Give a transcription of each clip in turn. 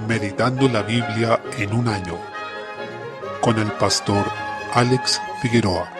Meditando la Biblia en un año, con el pastor Alex Figueroa.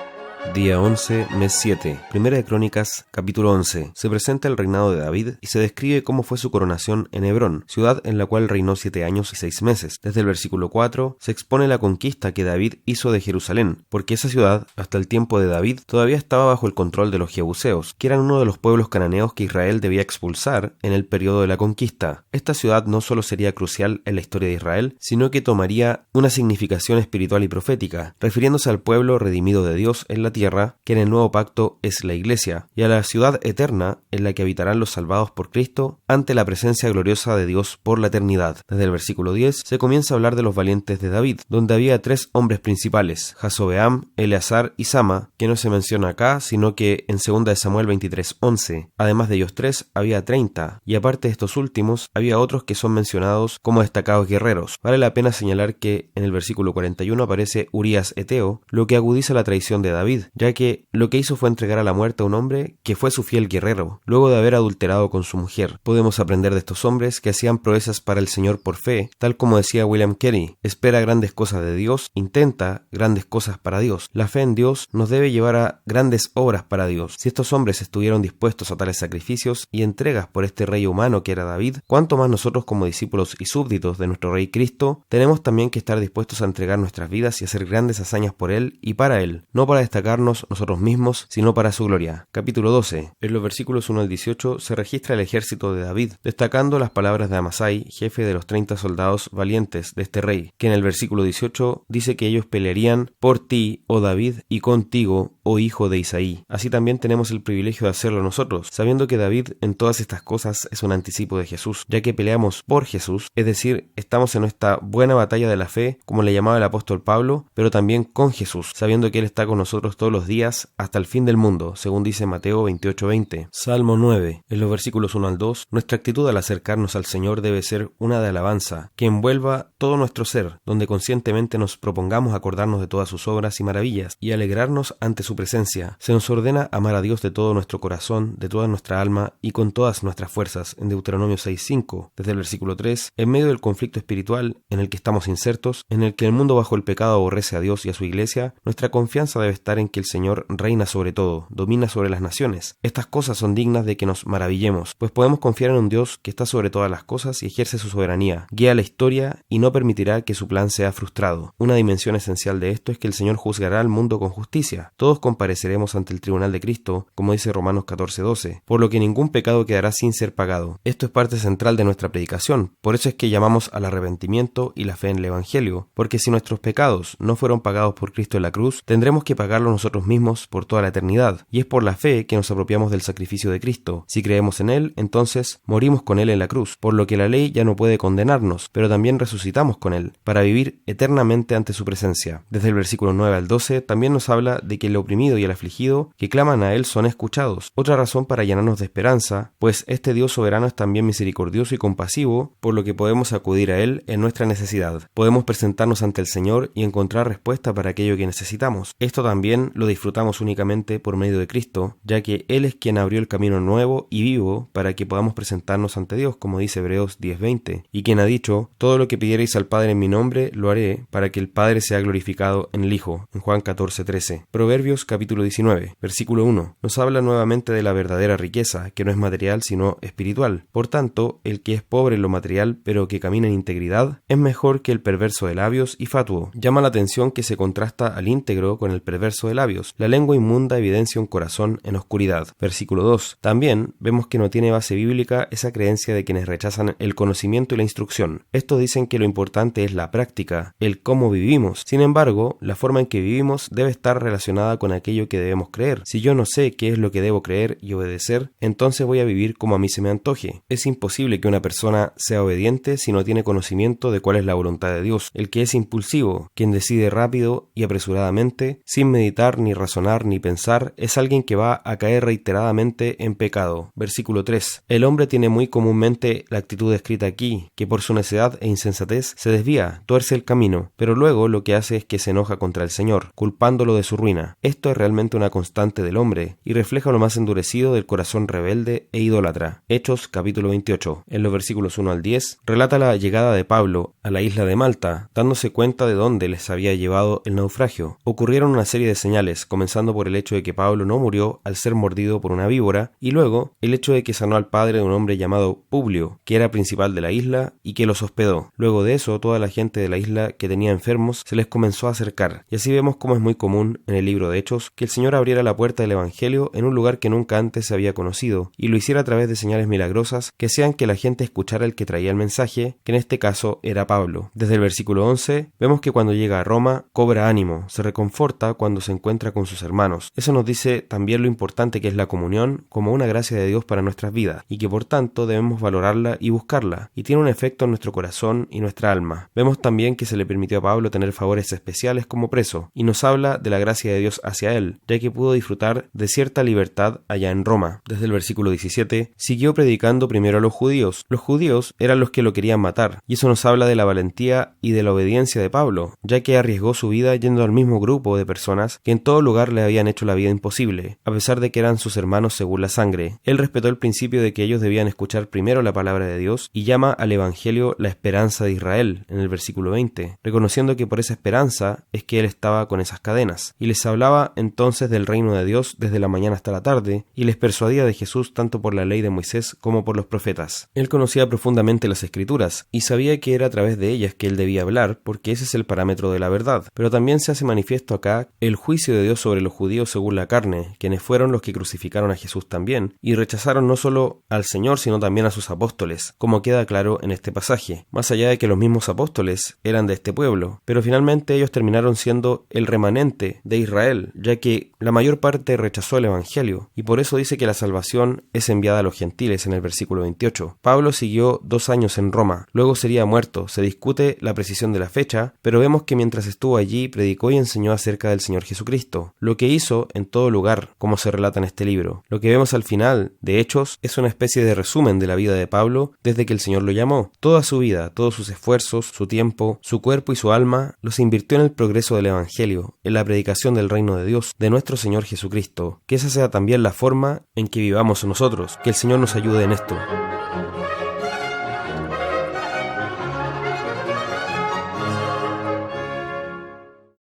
Día 11, mes 7. Primera de Crónicas, capítulo 11. Se presenta el reinado de David y se describe cómo fue su coronación en Hebrón, ciudad en la cual reinó 7 años y 6 meses. Desde el versículo 4 se expone la conquista que David hizo de Jerusalén, porque esa ciudad, hasta el tiempo de David, todavía estaba bajo el control de los jebuseos, que eran uno de los pueblos cananeos que Israel debía expulsar en el periodo de la conquista. Esta ciudad no solo sería crucial en la historia de Israel, sino que tomaría una significación espiritual y profética, refiriéndose al pueblo redimido de Dios en la tierra, que en el nuevo pacto es la Iglesia, y a la ciudad eterna en la que habitarán los salvados por Cristo ante la presencia gloriosa de Dios por la eternidad. Desde el versículo 10 se comienza a hablar de los valientes de David, donde había 3 hombres principales, Jasobeam, Eleazar y Sama, que no se menciona acá, sino que en 2 de Samuel 23:11. Además de ellos 3, había 30, y aparte de estos últimos, había otros que son mencionados como destacados guerreros. Vale la pena señalar que en el versículo 41 aparece Urías Eteo, lo que agudiza la traición de David, ya que lo que hizo fue entregar a la muerte a un hombre que fue su fiel guerrero, luego de haber adulterado con su mujer. Podemos aprender de estos hombres que hacían proezas para el Señor por fe, tal como decía William Carey: espera grandes cosas de Dios, intenta grandes cosas para Dios. La fe en Dios nos debe llevar a grandes obras para Dios. Si estos hombres estuvieron dispuestos a tales sacrificios y entregas por este rey humano que era David, ¿cuánto más nosotros como discípulos y súbditos de nuestro Rey Cristo tenemos también que estar dispuestos a entregar nuestras vidas y hacer grandes hazañas por Él y para Él, no para destacarnos nosotros mismos, sino para su gloria? Capítulo 12. En los versículos 1 al 18 se registra el ejército de David, destacando las palabras de Amasai, jefe de los 30 soldados valientes de este rey, que en el versículo 18 dice que ellos pelearían por ti, oh David, y contigo, oh hijo de Isaí. Así también tenemos el privilegio de hacerlo nosotros, sabiendo que David en todas estas cosas es un anticipo de Jesús, ya que peleamos por Jesús, es decir, estamos en esta buena batalla de la fe, como le llamaba el apóstol Pablo, pero también con Jesús, sabiendo que Él está con nosotros todos los días hasta el fin del mundo, según dice Mateo 28:20. Salmo 9. En los versículos 1 al 2, nuestra actitud al acercarnos al Señor debe ser una de alabanza, que envuelva todo nuestro ser, donde conscientemente nos propongamos acordarnos de todas sus obras y maravillas, y alegrarnos ante su presencia. Se nos ordena amar a Dios de todo nuestro corazón, de toda nuestra alma y con todas nuestras fuerzas, en Deuteronomio 6:5. Desde el versículo 3, en medio del conflicto espiritual en el que estamos insertos, en el que el mundo bajo el pecado aborrece a Dios y a su Iglesia, nuestra confianza debe estar en que el Señor reina sobre todo, domina sobre las naciones. Estas cosas son dignas de que nos maravillemos, pues podemos confiar en un Dios que está sobre todas las cosas y ejerce su soberanía, guía la historia y no permitirá que su plan sea frustrado. Una dimensión esencial de esto es que el Señor juzgará al mundo con justicia. Todos compareceremos ante el tribunal de Cristo, como dice Romanos 14:12, por lo que ningún pecado quedará sin ser pagado. Esto es parte central de nuestra predicación, por eso es que llamamos al arrepentimiento y la fe en el Evangelio, porque si nuestros pecados no fueron pagados por Cristo en la cruz, tendremos que pagarlos nosotros mismos por toda la eternidad, y es por la fe que nos apropiamos del sacrificio de Cristo. Si creemos en Él, entonces morimos con Él en la cruz, por lo que la ley ya no puede condenarnos, pero también resucitamos con Él, para vivir eternamente ante su presencia. Desde el versículo 9 al 12 también nos habla de que el oprimido y el afligido que claman a Él son escuchados, otra razón para llenarnos de esperanza, pues este Dios soberano es también misericordioso y compasivo, por lo que podemos acudir a Él en nuestra necesidad. Podemos presentarnos ante el Señor y encontrar respuesta para aquello que necesitamos. Esto también lo disfrutamos únicamente por medio de Cristo, ya que Él es quien abrió el camino nuevo y vivo para que podamos presentarnos ante Dios, como dice Hebreos 10:20, y quien ha dicho: todo lo que pidiereis al Padre en mi nombre, lo haré, para que el Padre sea glorificado en el Hijo, en Juan 14:13. Proverbios capítulo 19, versículo 1, nos habla nuevamente de la verdadera riqueza, que no es material sino espiritual. Por tanto, el que es pobre en lo material, pero que camina en integridad, es mejor que el perverso de labios y fatuo. Llama la atención que se contrasta al íntegro con el perverso de labios. La lengua inmunda evidencia un corazón en oscuridad. Versículo 2. También vemos que no tiene base bíblica esa creencia de quienes rechazan el conocimiento y la instrucción. Estos dicen que lo importante es la práctica, el cómo vivimos. Sin embargo, la forma en que vivimos debe estar relacionada con aquello que debemos creer. Si yo no sé qué es lo que debo creer y obedecer, entonces voy a vivir como a mí se me antoje. Es imposible que una persona sea obediente si no tiene conocimiento de cuál es la voluntad de Dios. El que es impulsivo, quien decide rápido y apresuradamente, sin meditar meditar, ni razonar, ni pensar, es alguien que va a caer reiteradamente en pecado. Versículo 3. El hombre tiene muy comúnmente la actitud descrita aquí, que por su necedad e insensatez se desvía, tuerce el camino, pero luego lo que hace es que se enoja contra el Señor, culpándolo de su ruina. Esto es realmente una constante del hombre, y refleja lo más endurecido del corazón rebelde e idólatra. Hechos capítulo 28. En los versículos 1 al 10, relata la llegada de Pablo a la isla de Malta, dándose cuenta de dónde les había llevado el naufragio. Ocurrieron una serie de señales, comenzando por el hecho de que Pablo no murió al ser mordido por una víbora, y luego el hecho de que sanó al padre de un hombre llamado Publio, que era principal de la isla y que los hospedó. Luego de eso, toda la gente de la isla que tenía enfermos se les comenzó a acercar, y así vemos cómo es muy común en el libro de Hechos que el Señor abriera la puerta del Evangelio en un lugar que nunca antes se había conocido, y lo hiciera a través de señales milagrosas que hacían que la gente escuchara el que traía el mensaje, que en este caso era Pablo. Desde el versículo 11, vemos que cuando llega a Roma, cobra ánimo, se reconforta cuando se encuentra con sus hermanos. Eso nos dice también lo importante que es la comunión como una gracia de Dios para nuestras vidas, y que por tanto debemos valorarla y buscarla, y tiene un efecto en nuestro corazón y nuestra alma. Vemos también que se le permitió a Pablo tener favores especiales como preso, y nos habla de la gracia de Dios hacia él, ya que pudo disfrutar de cierta libertad allá en Roma. Desde el versículo 17, siguió predicando primero a los judíos. Los judíos eran los que lo querían matar, y eso nos habla de la valentía y de la obediencia de Pablo, ya que arriesgó su vida yendo al mismo grupo de personas que en todo lugar le habían hecho la vida imposible, a pesar de que eran sus hermanos según la sangre. Él respetó el principio de que ellos debían escuchar primero la palabra de Dios y llama al Evangelio la esperanza de Israel, en el versículo 20, reconociendo que por esa esperanza es que él estaba con esas cadenas, y les hablaba entonces del reino de Dios desde la mañana hasta la tarde, y les persuadía de Jesús tanto por la ley de Moisés como por los profetas. Él conocía profundamente las Escrituras, y sabía que era a través de ellas que él debía hablar, porque ese es el parámetro de la verdad. Pero también se hace manifiesto acá el juicio de Dios sobre los judíos según la carne, quienes fueron los que crucificaron a Jesús también, y rechazaron no solo al Señor, sino también a sus apóstoles, como queda claro en este pasaje, más allá de que los mismos apóstoles eran de este pueblo, pero finalmente ellos terminaron siendo el remanente de Israel, ya que la mayor parte rechazó el Evangelio, y por eso dice que la salvación es enviada a los gentiles en el versículo 28. Pablo siguió 2 años en Roma, luego sería muerto. Se discute la precisión de la fecha, pero vemos que mientras estuvo allí predicó y enseñó acerca del Señor Jesucristo, lo que hizo en todo lugar, como se relata en este libro. Lo que vemos al final de Hechos es una especie de resumen de la vida de Pablo desde que el Señor lo llamó. Toda su vida, todos sus esfuerzos, su tiempo, su cuerpo y su alma los invirtió en el progreso del Evangelio, en la predicación del reino de Dios, de nuestro Señor Jesucristo. Que esa sea también la forma en que vivamos nosotros. Que el Señor nos ayude en esto.